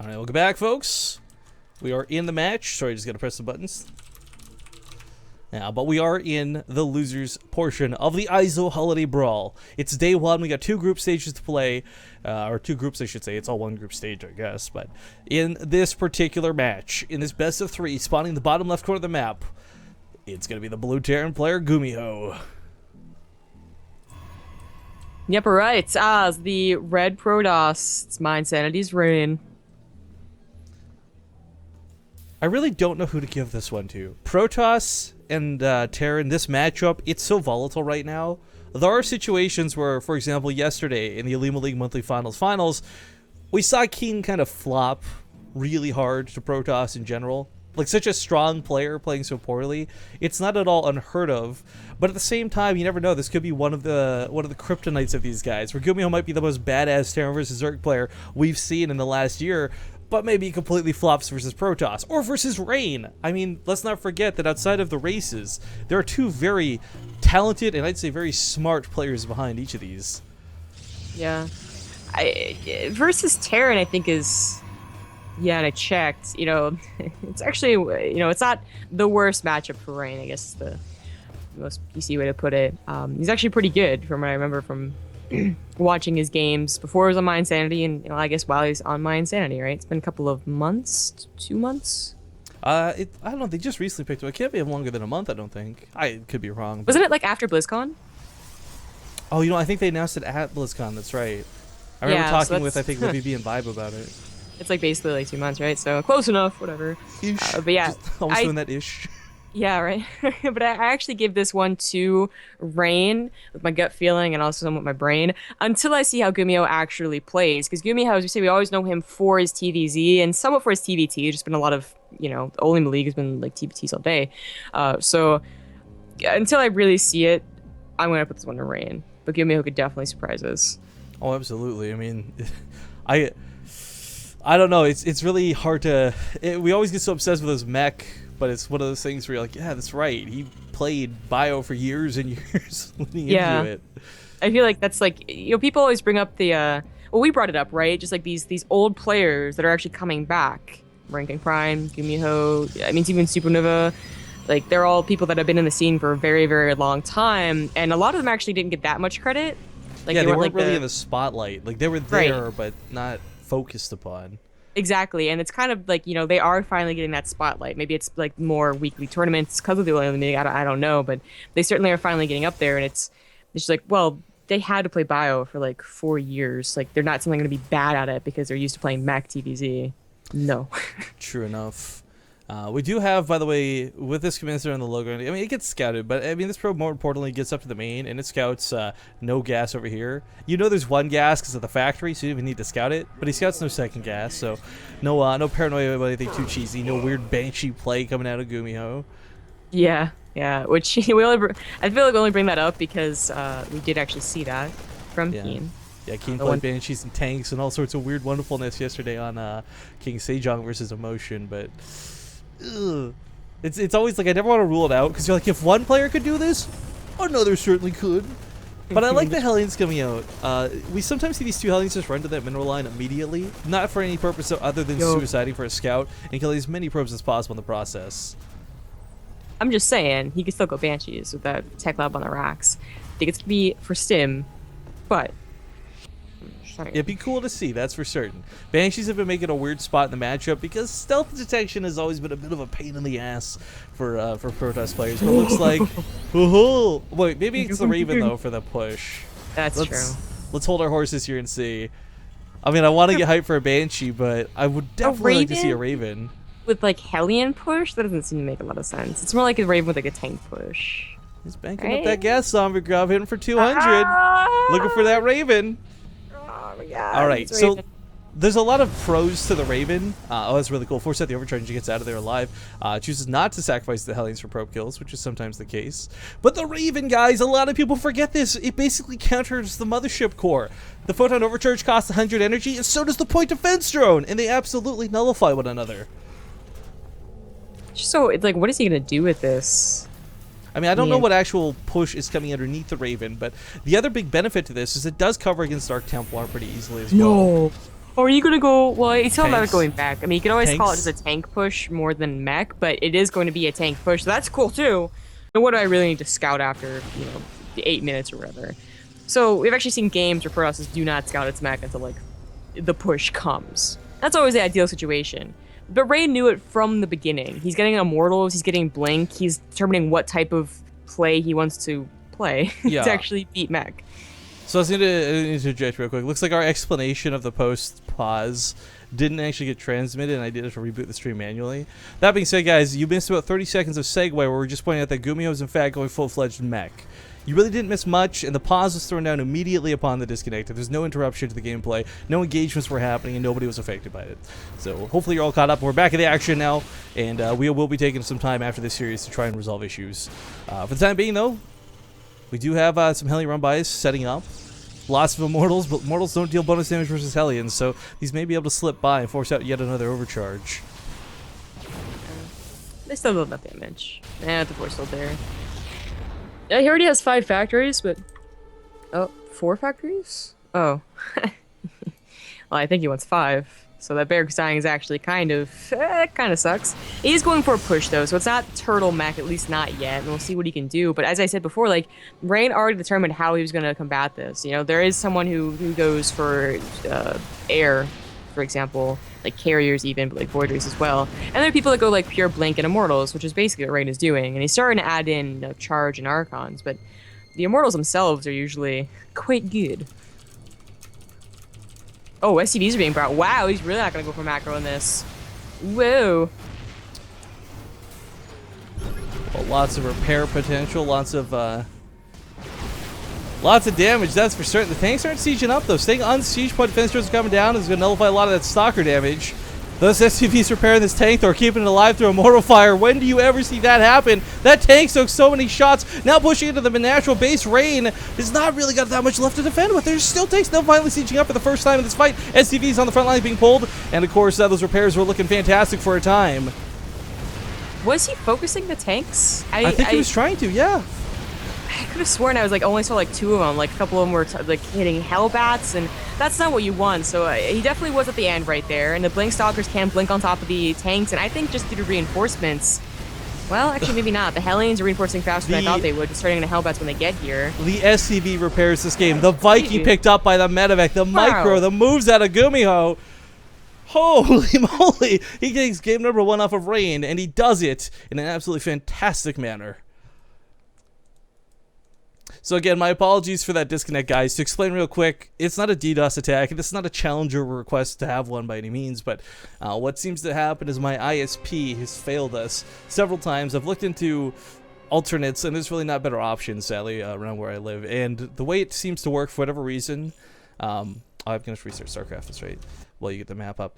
Alright, welcome back, folks. We are in the match. Sorry, just gotta press the buttons. Now, but we are in the losers portion of the EIZO Holiday Brawl. It's day one. We got two group stages to play. Or two groups, I should say. It's all one group stage, I guess. But in this particular match, in this best of three, spawning the bottom left corner of the map, it's gonna be the blue Terran player, Gumiho. Yep, right. It's the red Protoss. It's my Insanity's reign. I really don't know who to give this one to. Protoss and Terran, this matchup, it's so volatile right now. There are situations where, for example, yesterday in the Alima League Monthly Finals, we saw Keen kind of flop really hard to Protoss in general. Like, such a strong player playing so poorly. It's not at all unheard of, but at the same time, you never know. This could be one of the kryptonites of these guys, where Gumiho might be the most badass Terran versus Zerg player we've seen in the last year, but maybe he completely flops versus Protoss, or versus Rain. I mean, let's not forget that outside of the races, there are two very talented and I'd say very smart players behind each of these. Yeah. Versus Terran, I think, is... Yeah, and I checked, it's actually, it's not the worst matchup for Rain, I guess is the most PC way to put it. He's actually pretty good from what I remember from watching his games before he was on My Insanity, and I guess while he's on My Insanity, right? It's been a couple of months, 2 months? I don't know, they just recently picked him. It can't be longer than a month, I don't think. I could be wrong. Wasn't it like after BlizzCon? Oh, I think they announced it at BlizzCon, that's right. I remember talking with, I think, Libby B and Vibe about it. It's like basically like 2 months, right? So close enough, whatever. But yeah, almost doing that ish. Yeah, right. But I actually give this one to Rain with my gut feeling and also somewhat my brain until I see how Gumiho actually plays. Because Gumiho, as we say, we always know him for his TVZ and somewhat for his TVT. There's just been a lot of, the Olima League has been like TVTs all day. So until I really see it, I'm going to put this one to Rain. But Gumiho could definitely surprise us. Oh, absolutely. I mean, I don't know. It's really hard to... we always get so obsessed with his mech, but it's one of those things where you're like, yeah, that's right. He played Bio for years and years leading into it. I feel like that's like, people always bring up the... well, we brought it up, right? Just like these old players that are actually coming back. Ranking Prime, Gumiho, I mean, even Supernova. Like, they're all people that have been in the scene for a very, very long time. And a lot of them actually didn't get that much credit. Like, yeah, they weren't like really in the spotlight. Like, they were there, right, but not focused upon. Exactly, and it's kind of like, they are finally getting that spotlight. Maybe it's like more weekly tournaments because of the Olympic League. I don't know, but they certainly are finally getting up there, and it's just like, well, they had to play Bio for like 4 years. Like, they're not something going to be bad at it because they're used to playing Mech TVZ. No. True enough. We do have, by the way, with this commencer on the logo, I mean, it gets scouted, but I mean, this probe more importantly gets up to the main, and it scouts no gas over here. There's one gas because of the factory, so you don't even need to scout it, but he scouts no second gas, so no paranoia about anything too cheesy, no weird Banshee play coming out of Gumiho. Yeah, which I feel like we only bring that up because we did actually see that from Keen. Yeah, Keen played Banshees and tanks and all sorts of weird wonderfulness yesterday on King Sejong versus Emotion, but... Ugh. It's always like I never want to rule it out because you're like, if one player could do this, another certainly could. But I like the Hellions coming out. We sometimes see these two Hellions just run to that mineral line immediately, not for any purpose other than suiciding for a scout and killing as many probes as possible in the process. I'm just saying, he could still go Banshees with that Tech Lab on the racks. I think it's gonna be for Stim, but... It'd be cool to see, that's for certain. Banshees have been making a weird spot in the matchup because stealth detection has always been a bit of a pain in the ass for Protoss players. But it looks like, wait, maybe it's the Raven though for the push. That's true. Let's hold our horses here and see. I mean, I want to get hyped for a Banshee, but I would definitely like to see a Raven with like Hellion push. That doesn't seem to make a lot of sense. It's more like a Raven with like a tank push. He's banking up that gas zombie grab, hitting for 200. Looking for that Raven. Yeah, all right, so there's a lot of pros to the Raven. Oh, that's really cool. Force out the overcharge and she gets out of there alive. Chooses not to sacrifice the Hellions for probe kills, which is sometimes the case. But the Raven, guys, a lot of people forget this. It basically counters the mothership core. The photon overcharge costs 100 energy, and so does the point defense drone, and they absolutely nullify one another. So it's like, what is he gonna do with this? I mean, I don't know what actual push is coming underneath the Raven, but the other big benefit to this is it does cover against Dark Templar pretty easily as well. Or are you gonna go? Well, it's not about Tanks. going back. I mean, you can always call it Tanks. just a tank push more than mech, but it is going to be a tank push, so that's cool too. And what do I really need to scout after, the 8 minutes or whatever? So we've actually seen games where Protoss do not scout its mech until like the push comes. That's always the ideal situation. But Ray knew it from the beginning. He's getting Immortals, he's getting Blink, he's determining what type of play he wants to play Yeah. to actually beat mech. So I was going to interject real quick. Looks like our explanation of the post pause didn't actually get transmitted, and I did have to reboot the stream manually. That being said, guys, you missed about 30 seconds of segue where we're just pointing out that Gumiho is in fact going full-fledged mech. You really didn't miss much, and the pause was thrown down immediately upon the disconnect. There's no interruption to the gameplay, no engagements were happening, and nobody was affected by it. So hopefully you're all caught up. We're back in the action now, and we will be taking some time after this series to try and resolve issues. For the time being, though, we do have some Heli run-bys setting up. Lots of Immortals, but Immortals don't deal bonus damage versus Hellions, so these may be able to slip by and force out yet another overcharge. They still don't have damage. The force still there. Yeah, he already has 5 factories, but... Oh, 4 factories? Oh. Well, I think he wants 5. So that Barracks dying is actually kind of sucks. He's going for a push though, so it's not turtle mech, at least not yet, and we'll see what he can do. But as I said before, like, Rain already determined how he was going to combat this. There is someone who goes for air, for example, like carriers even, but like voiders as well. And there are people that go like pure blink and immortals, which is basically what Rain is doing. And he's starting to add in charge and archons, but the immortals themselves are usually quite good. Oh, SCVs are being brought. Wow, he's really not going to go for macro in this. Whoa. Well, lots of repair potential, lots of damage, that's for certain. The tanks aren't sieging up, though. Staying on siege point defense drones coming down is going to nullify a lot of that stalker damage. Those SCVs repairing this tank, though, are keeping it alive through Immortal Fire. When do you ever see that happen? That tank took so many shots. Now pushing into the natural base. Rain has not really got that much left to defend with. There's still tanks now finally sieging up for the first time in this fight. SCVs on the front line being pulled. And, of course, those repairs were looking fantastic for a time. Was he focusing the tanks? I think he was trying to, yeah. I could have sworn I only saw like 2 of them. Like a couple of them were like hitting Hellbats, and that's not what you want. So he definitely was at the end right there. And the Blink Stalkers can blink on top of the tanks, and I think just due to reinforcements. Well, actually, maybe not. The Hellions are reinforcing faster than I thought they would, just starting to Hellbats when they get here. The SCV repairs this game. The Viking picked up by the Medevac, the Micro, the moves out of Gumiho. Holy moly! He takes game number 1 off of Rain, and he does it in an absolutely fantastic manner. So again, my apologies for that disconnect, guys. To explain real quick, it's not a DDoS attack, and it's not a challenger request to have one by any means, but what seems to happen is my ISP has failed us several times. I've looked into alternates, and there's really not better options, sadly, around where I live. And the way it seems to work, for whatever reason, I'm going to restart StarCraft, that's right, while you get the map up.